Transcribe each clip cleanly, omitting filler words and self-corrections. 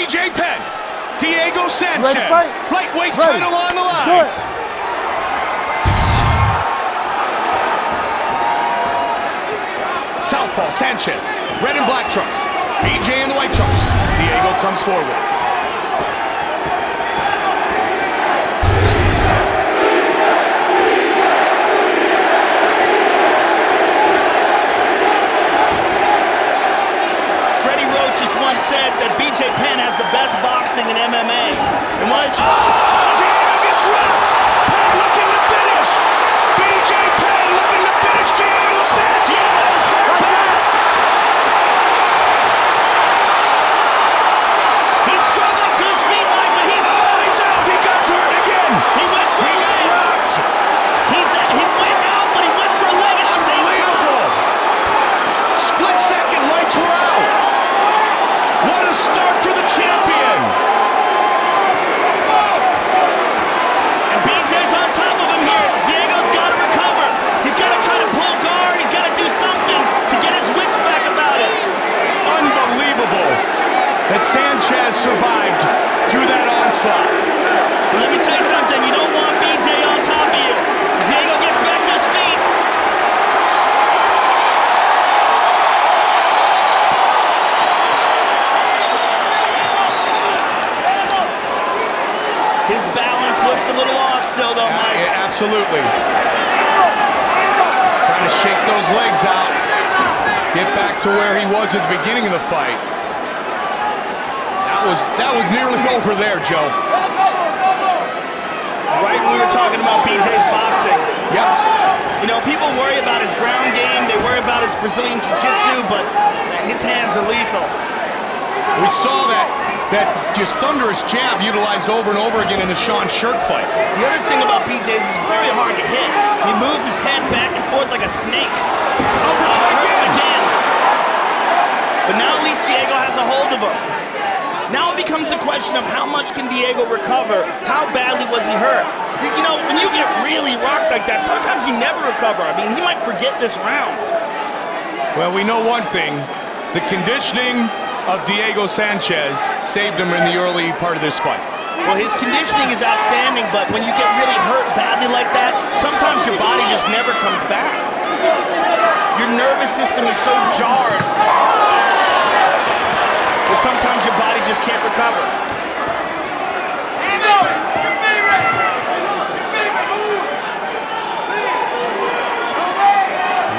BJ Penn, Diego Sanchez, lightweight title on the line. Southpaw Sanchez, red and black trunks. BJ in the white trunks. Diego comes forward. Once said that BJ Penn has the best boxing in MMA. And Diego gets rocked. Penn looking to finish. BJ Penn looking to finish Diego Sanchez. It's her back. He's struggling to his feet, Mike, but he's out. He got dirt again. He went for a leg. Rocked. He went out, but he went for a leg at the same time. Split second, lights were out. What a start for the champion! And BJ's on top of him here. Diego's got to recover. He's got to try to pull guard. He's got to do something to get his wits back about it. Unbelievable that Sanchez survived through that onslaught. But let me tell you something. You don't want BJ on top of you. Diego gets back to his feet. His balance looks a little off still, though, Mike. Yeah, absolutely. Trying to shake those legs out. Get back to where he was at the beginning of the fight. That was nearly over there, Joe. Right when we were talking about BJ's boxing. Yep. You know, people worry about his ground game. They worry about his Brazilian Jiu-Jitsu, but his hands are lethal. We saw that just thunderous jab utilized over and over again in the Sean Shirk fight. The other thing about BJ is he's very hard to hit. He moves his head back and forth like a snake. Again. But now at least Diego has a hold of him. Now it becomes a question of how much can Diego recover? How badly was he hurt? You know, when you get really rocked like that, sometimes you never recover. I mean, he might forget this round. Well, we know one thing. The conditioning of Diego Sanchez saved him in the early part of this fight. Well, his conditioning is outstanding, but when you get really hurt badly like that, sometimes your body just never comes back. Your nervous system is so jarred that sometimes your body just can't recover.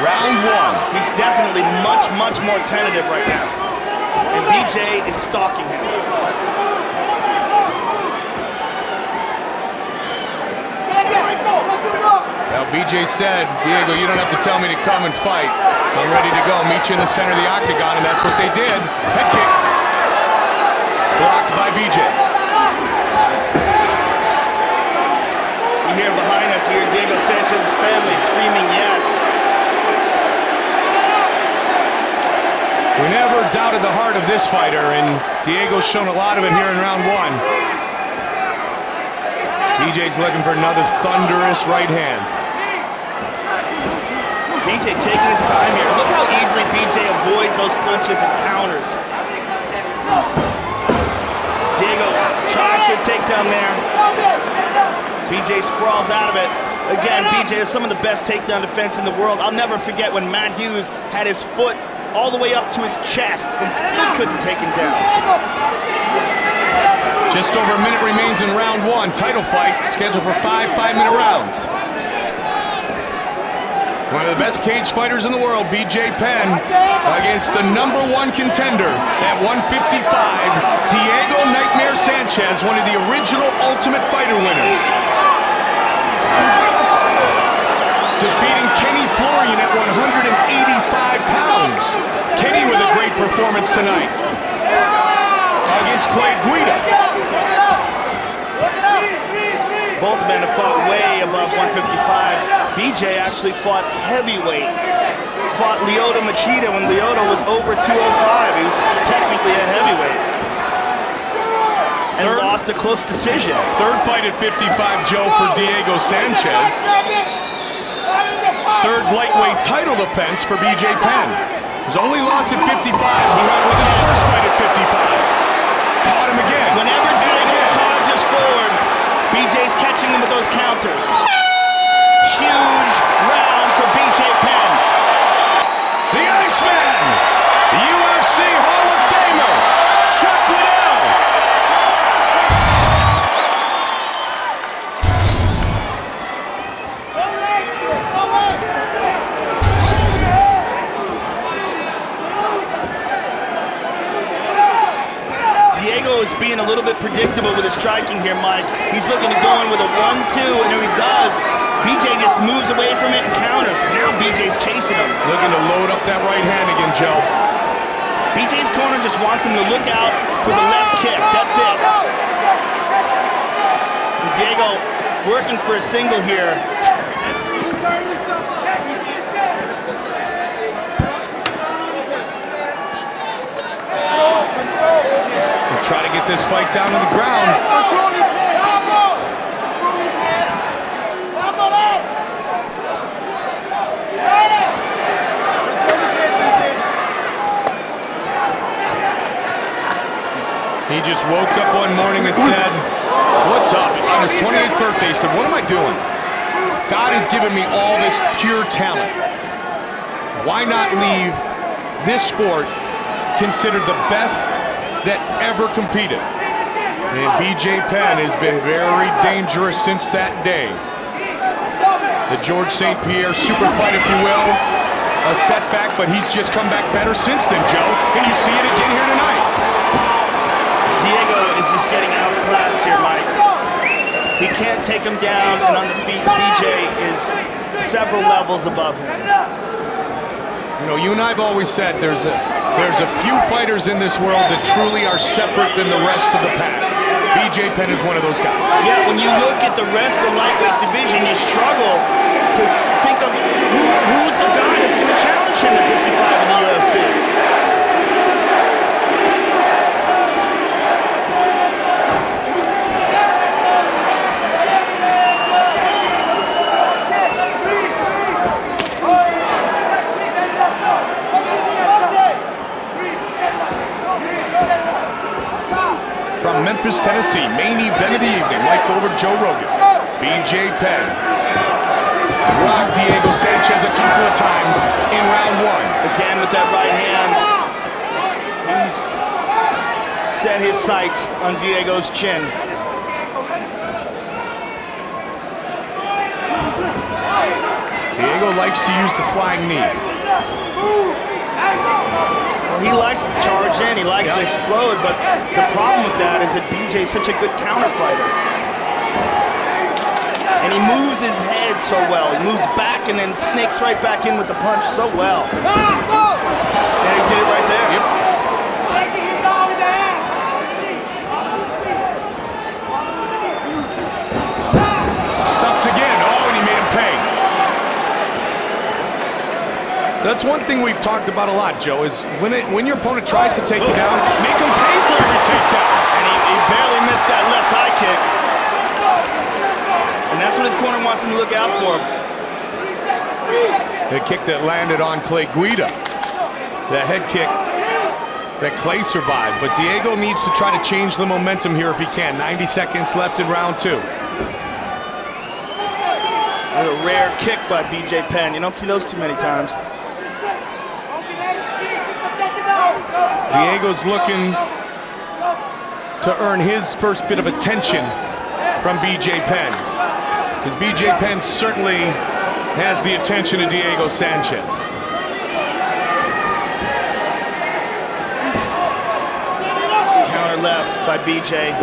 Round one. He's definitely much, much more tentative right now. And BJ is stalking him. Well, BJ said, Diego, you don't have to tell me to come and fight. I'm ready to go. Meet you in the center of the octagon, and that's what they did. Head kick. Blocked by BJ. You hear behind us here, Diego Sanchez's family screaming yes. We never doubted the heart of this fighter, and Diego's shown a lot of it here in round one. BJ's looking for another thunderous right hand. BJ taking his time here. Look how easily BJ avoids those punches and counters. Diego tries for a takedown there. BJ sprawls out of it. Again, BJ has some of the best takedown defense in the world. I'll never forget when Matt Hughes had his foot all the way up to his chest and still couldn't take him down. Just over a minute remains in round one. Title fight scheduled for 5 5-minute rounds. One of the best cage fighters in the world, BJ Penn, against the #1 contender at 155, Diego Nightmare Sanchez, one of the original Ultimate Fighter winners. Defeating Kenny Florian at 185 pounds. Kenny with a great performance tonight against Clay Guida. Both men have fought way above 155. BJ actually fought heavyweight. Fought Lyoto Machida when Lyoto was over 205. He was technically a heavyweight. And lost a close decision. Third fight at 55, Joe, for Diego Sanchez. Third lightweight title defense for BJ Penn. His only loss at 55 was his first fight at 55. Caught him Diego is being a little bit predictable with his striking here, Mike. He's looking to go in with a 1-2, and when he does, BJ just moves away from it and counters. Now BJ's chasing him. Looking to load up that right hand again, Joe. BJ's corner just wants him to look out for the left kick. That's it. And Diego working for a single here. Try to get this fight down to the ground. He just woke up one morning and said, "What's up?" On his 28th birthday, he said, "What am I doing? God has given me all this pure talent. Why not leave this sport considered the best that ever competed?" And BJ Penn has been very dangerous since that day. The George St. Pierre super fight, if you will. A setback, but he's just come back better since then, Joe. And you see it again here tonight. Diego is just getting outclassed here, Mike. He can't take him down, and on the feet, BJ is several levels above him. You know, you and I have always said there's a few fighters in this world that truly are separate than the rest of the pack. BJ Penn is one of those guys. Yeah, when you look at the rest of the lightweight division, you struggle to think of who's the guy that's going to challenge him at 55 in the UFC. From Memphis, Tennessee, main event of the evening, Mike Goldberg, Joe Rogan. BJ Penn rocked Diego Sanchez a couple of times in round one. Again with that right hand, he's set his sights on Diego's chin. Diego likes to use the flying knee. Well, he likes to charge in, he likes to explode, but the problem with that is that BJ's such a good counter fighter. And he moves his head so well. He moves back and then snakes right back in with the punch so well. And he did it right there. Yep. Stuffed again. Oh, and he made him pay. That's one thing we've talked about a lot, Joe, is when your opponent tries to take you down, make him pay for every takedown. And he barely missed that left high kick. And that's what his corner wants him to look out for. The kick that landed on Clay Guida. The head kick that Clay survived. But Diego needs to try to change the momentum here if he can. 90 seconds left in round two. What a rare kick by BJ Penn. You don't see those too many times. Diego's looking to earn his first bit of attention from BJ Penn. Because BJ Penn certainly has the attention of Diego Sanchez. Counter left by BJ.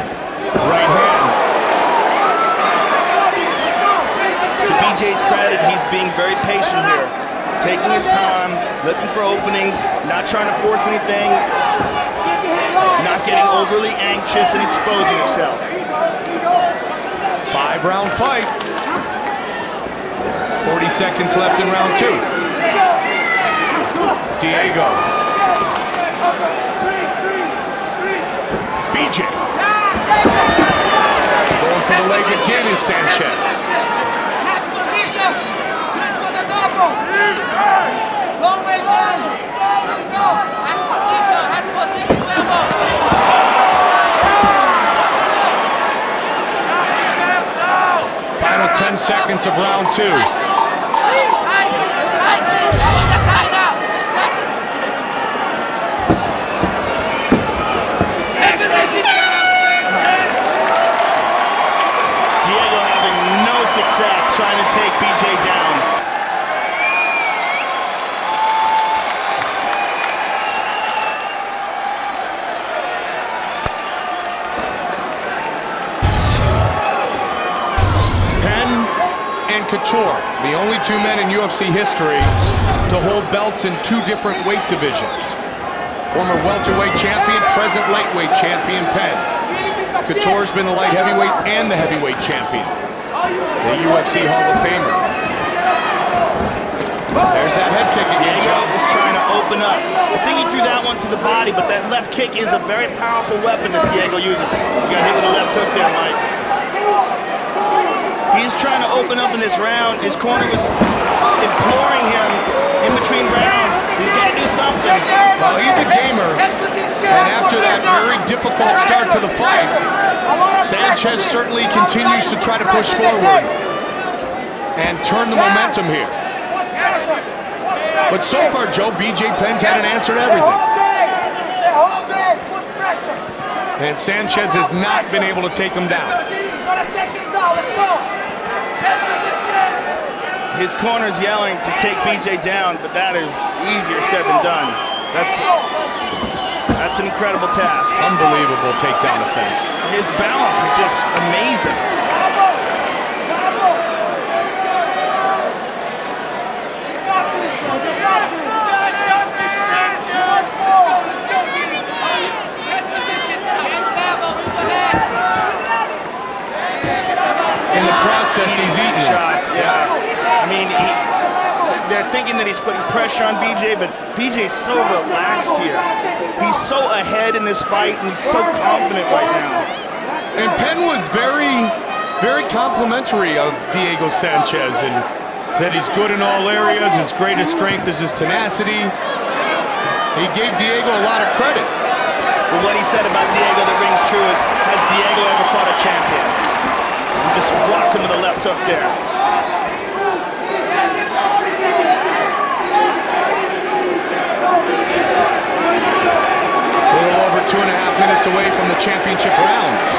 Right hand. To BJ's credit, he's being very patient here. Taking his time, looking for openings, not trying to force anything, not getting overly anxious and exposing himself. 5-round fight. 40 seconds left in round two. Diego. BJ. Going for the leg again is Sanchez. Don't waste energy. Let's go. Head position, level. Final 10 seconds of round two. Diego having no success trying to take BJ down. Couture, the only two men in UFC history to hold belts in two different weight divisions. Former welterweight champion, present lightweight champion Penn. Couture's been the light heavyweight and the heavyweight champion. The UFC Hall of Famer. There's that head kick again, Joe. Is trying to open up. I think he threw that one to the body, but that left kick is a very powerful weapon that Diego uses. You got hit with a left hook there, Mike. He's trying to open up in this round. His corner was imploring him in between rounds. He's got to do something. Well, he's a gamer, and after that very difficult start to the fight, Sanchez certainly continues to try to push forward and turn the momentum here. But so far, Joe, BJ Penn's had an answer to everything. And Sanchez has not been able to take him down. His corner's yelling to take BJ down, but that is easier said than done. That's an incredible task. Unbelievable takedown defense. His balance is just amazing. In the process, he's eating shots. Yeah. I mean, they're thinking that he's putting pressure on BJ, but BJ's so relaxed here. He's so ahead in this fight, and he's so confident right now. And Penn was very, very complimentary of Diego Sanchez and said he's good in all areas. His greatest strength is his tenacity. He gave Diego a lot of credit. But what he said about Diego that rings true is, has Diego ever fought a champion? He just blocked him with a left hook there. A little over 2.5 minutes away from the championship rounds,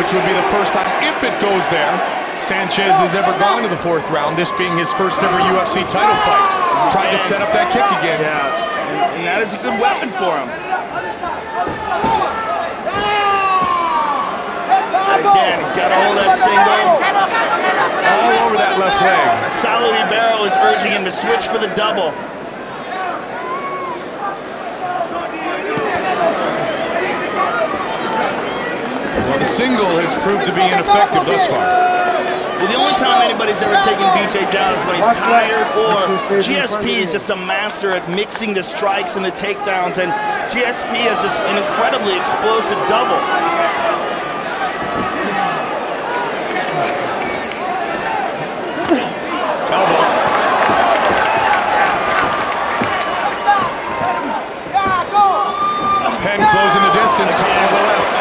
which would be the first time, if it goes there, Sanchez has ever gone to the fourth round, this being his first ever UFC title fight. Trying to set up that kick again. Yeah, and that is a good weapon for him. Again, he's got to hold that single. All over that left leg. Salo Libero is urging him to switch for the double. Well, the single has proved to be ineffective thus far. Well, the only time anybody's ever taken BJ down is when he's tired, or GSP is just a master at mixing the strikes and the takedowns, and GSP has just an incredibly explosive double. Elbow. Penn closing the distance, caught with the left.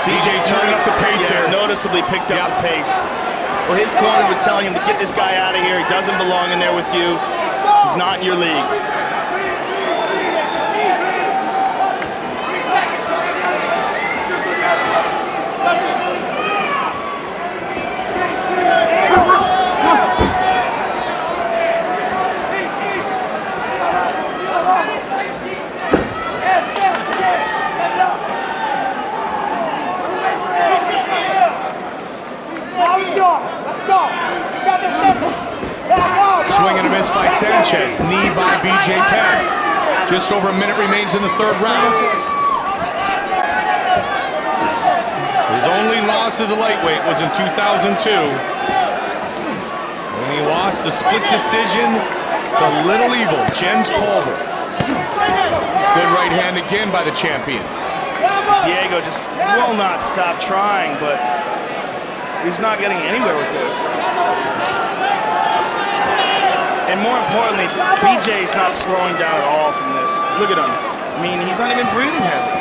BJ's turning up the pace here. Noticeably picked up the pace. Well, his corner was telling him to get this guy out of here. He doesn't belong in there with you. He's not in your league. Swing and a miss by Sanchez. Knee by BJ Penn. Just over a minute remains in the third round. His only loss as a lightweight was in 2002. When he lost a split decision to Little Evil, Jens Pulver. Good right hand again by the champion. Diego just will not stop trying, but he's not getting anywhere with this. And more importantly, BJ's not slowing down at all from this. Look at him. I mean, he's not even breathing heavy.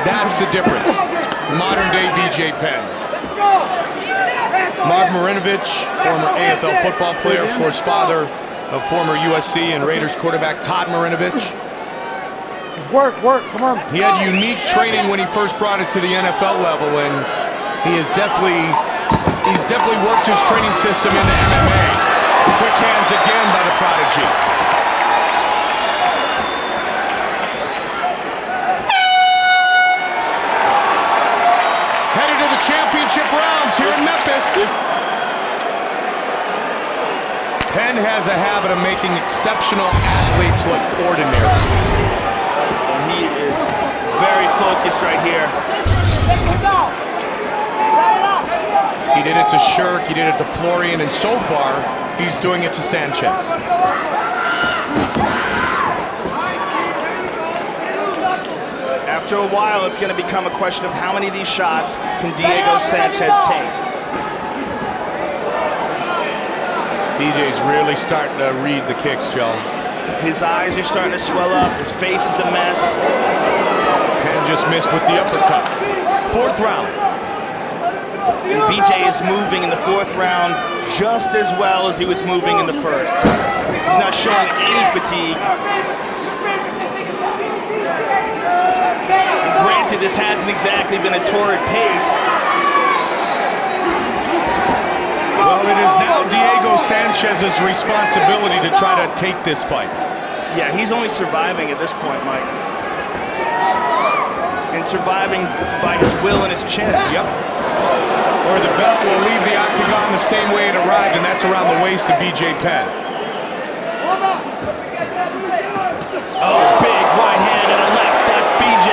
That's the difference. Modern day BJ Penn. Marv Marinovich, former AFL football player, of course, father of former USC and Raiders quarterback Todd Marinovich. Work, come on. He had unique training when he first brought it to the NFL level, and he's definitely worked his training system into MMA. Quick hands again by the prodigy. Headed to the championship rounds Penn has a habit of making exceptional athletes look ordinary. And he is very focused right here. He did it to Shirk, he did it to Florian, and so far, he's doing it to Sanchez. After a while, it's going to become a question of how many of these shots can Diego Sanchez take. BJ's really starting to read the kicks, Joe. His eyes are starting to swell up. His face is a mess. Penn just missed with the uppercut. Fourth round. And BJ is moving in the fourth round just as well as he was moving in the first. He's not showing any fatigue. And granted, this hasn't exactly been a torrid pace. Well, it is now Diego Sanchez's responsibility to try to take this fight. Yeah, he's only surviving at this point, Mike. And surviving by his will and his chin. Yep. Or the belt will leave the octagon the same way it arrived, and that's around the waist of BJ Penn. Oh, big right hand and a left by BJ.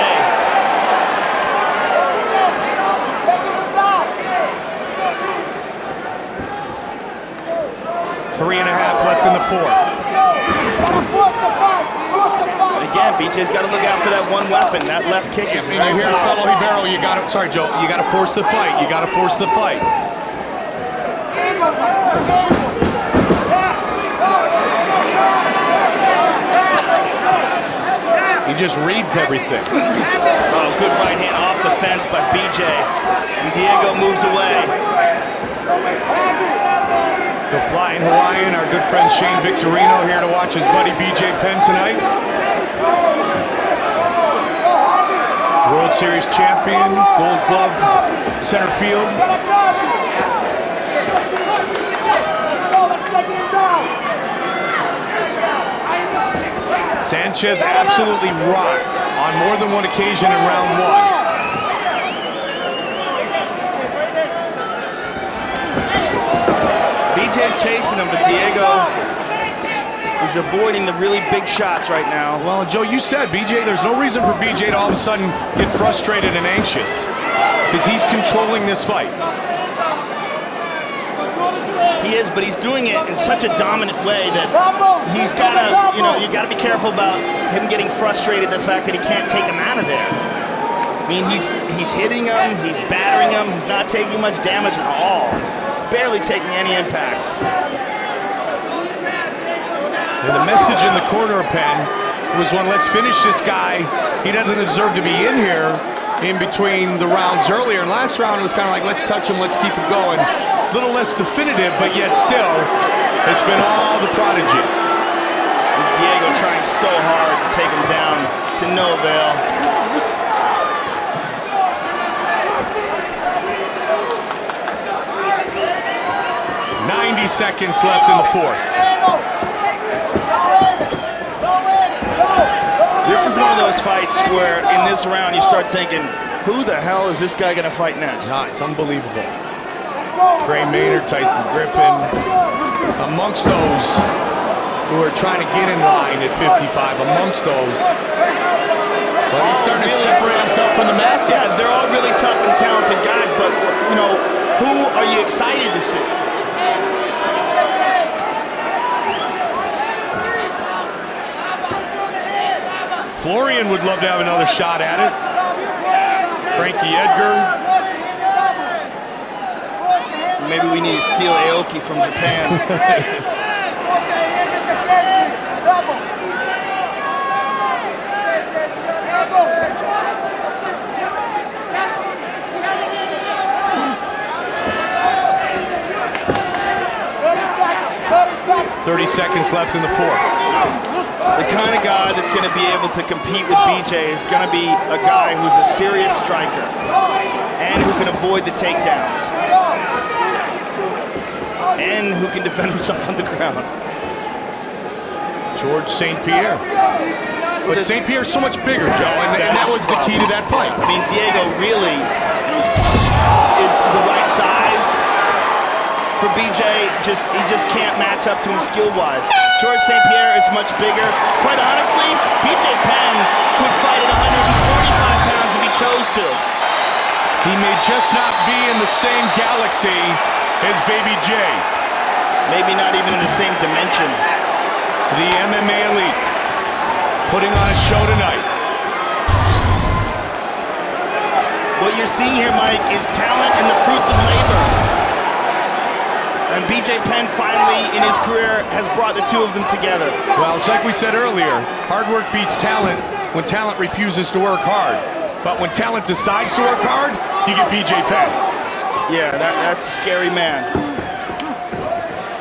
Three and a half left in the fourth. Again, BJ's got to look out for that one weapon. That left kick is And you hear Solo Ribeiro, you got to, sorry Joe, you got to force the fight. You got to force the fight. He just reads everything. Oh, good right hand off the fence by BJ. And Diego moves away. The Flying Hawaiian, our good friend Shane Victorino here to watch his buddy BJ Penn tonight. World Series champion, Gold Glove, center field. Sanchez absolutely rocked on more than one occasion in round one. BJ's chasing him, but Diego is avoiding the really big shots right now. Well, Joe, you said, BJ, there's no reason for BJ to all of a sudden get frustrated and anxious because he's controlling this fight. He is, but he's doing it in such a dominant way that he's got to, you got to be careful about him getting frustrated, the fact that he can't take him out of there. I mean, he's hitting him, he's battering him, he's not taking much damage at all. He's barely taking any impacts. And the message in the corner of Penn was one, let's finish this guy. He doesn't deserve to be in here in between the rounds earlier. And last round it was kind of like, let's touch him, let's keep it going. A little less definitive, but yet still, it's been all the prodigy. And Diego trying so hard to take him down to no avail. .90 seconds left in the fourth. This is one of those fights where in this round you start thinking, who the hell is this guy going to fight next? Nah, it's unbelievable. Gray Maynard, Tyson Griffin, amongst those who are trying to get in line at 55, amongst those. Well, he's starting to separate himself from the masses. Yeah, they're all really tough and talented guys, but, who are you excited to see? Florian would love to have another shot at it. Frankie Edgar. Maybe we need to steal Aoki from Japan. 30 seconds left in the fourth. The kind of guy that's going to be able to compete with BJ is going to be a guy who's a serious striker and who can avoid the takedowns and who can defend himself on the ground. George St. Pierre. But St. Pierre's so much bigger, Joe, and that was the key to that fight. I mean, Diego really is the right size for BJ. He just can't match up to him skill-wise. George St. Pierre is much bigger. Quite honestly, BJ Penn could fight at 145 pounds if he chose to. He may just not be in the same galaxy as Baby J. Maybe not even in the same dimension. The MMA elite putting on a show tonight. What you're seeing here, Mike, is talent and the fruits of labor. And BJ Penn finally, in his career, has brought the two of them together. Well, it's like we said earlier, hard work beats talent when talent refuses to work hard. But when talent decides to work hard, you get BJ Penn. Yeah, that's a scary man.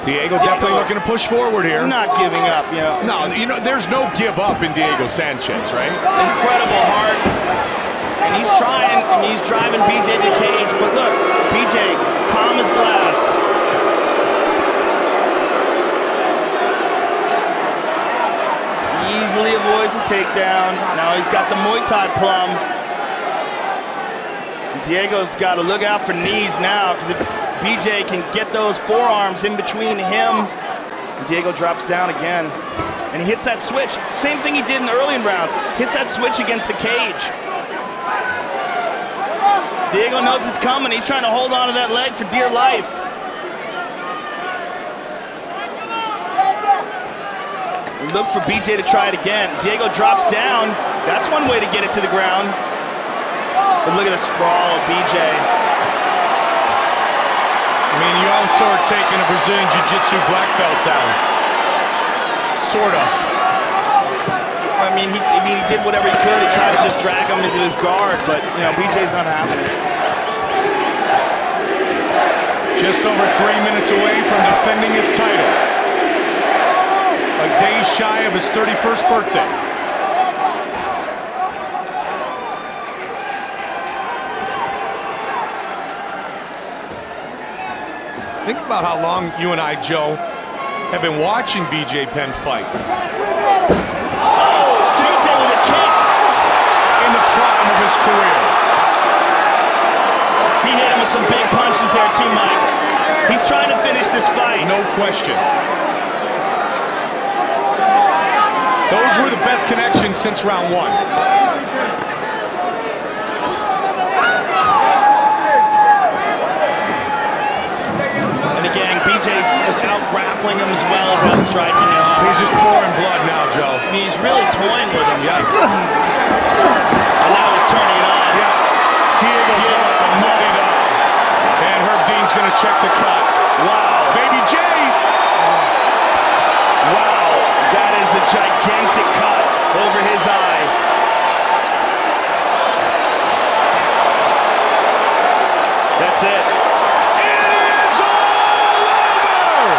Diego definitely looking to push forward here. Not giving up, you know. No, there's no give up in Diego Sanchez, right? Incredible heart. And he's trying, and he's driving BJ to the cage. But look, BJ, calm as glass. Easily avoids a takedown. Now he's got the Muay Thai plum. And Diego's got to look out for knees now, because if BJ can get those forearms in between him, Diego drops down again. And he hits that switch. Same thing he did in the early rounds. Hits that switch against the cage. Diego knows it's coming. He's trying to hold on to that leg for dear life. Look for BJ to try it again. Diego drops down. That's one way to get it to the ground. But look at the sprawl of BJ. I mean, you also are taking a Brazilian Jiu-Jitsu black belt down. Sort of. I mean, he did whatever he could. He tried to just drag him into his guard, but, you know, BJ's not having it. Just over 3 minutes away from defending his title. A day shy of his 31st birthday. Think about how long you and I, Joe, have been watching BJ Penn fight. BJ with a kick. In the prime of his career. He hit him with some big punches there too, Mike. He's trying to finish this fight. No question. Those were the best connections since round one. And again, BJ's just out-grappling him as well as out-striking him. He's just pouring blood now, Joe. I mean, he's really toying with him. Yeah. And now he's turning it on. Yeah. Diego's a mess. And Herb Dean's gonna check the cut. Wow. Baby J! Wow. That is a gigantic cut over his eye. That's it. It is all over!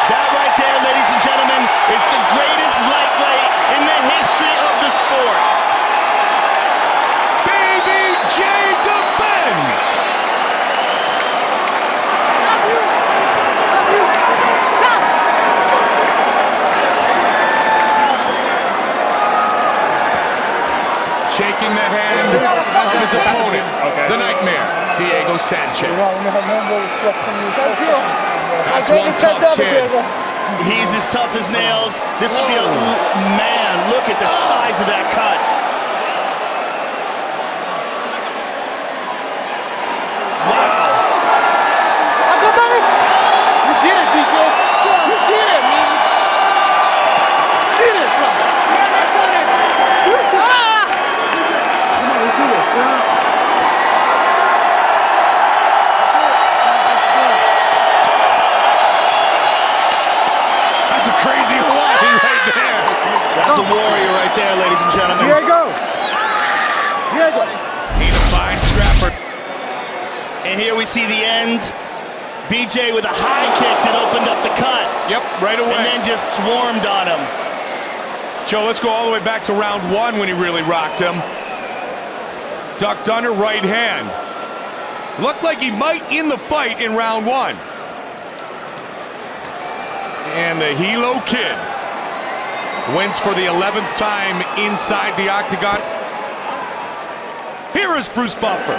That right there, ladies and gentlemen, is the greatest lightweight in the history of the sport. Baby J defends! Shaking the hand of his opponent, the Nightmare, Diego Sanchez. That's one tough kid. He's as tough as nails. This will be a man. Look at the size of that cut. Wow. You did it, BJ. You did it, man. You did it, bro. That's a crazy Hawaiian right there. That's a warrior right there, ladies and gentlemen. Diego. Diego. He defines scrapper. And here we see the end. BJ with a high kick that opened up the cut. Yep, right away. And then just swarmed on him. Joe, let's go all the way back to round one when he really rocked him. Ducked under, right hand. Looked like he might end the fight in round one. And the Hilo Kid wins for the 11th time inside the octagon. Here is Bruce Buffer.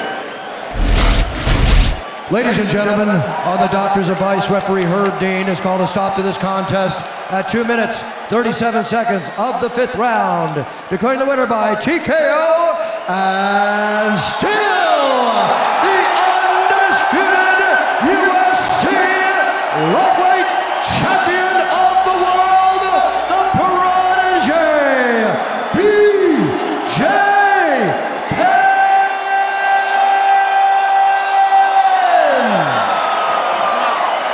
Ladies and gentlemen, on the doctor's advice, referee Herb Dean has called a stop to this contest at 2 minutes, 37 seconds of the 5th round, declaring the winner by TKO and still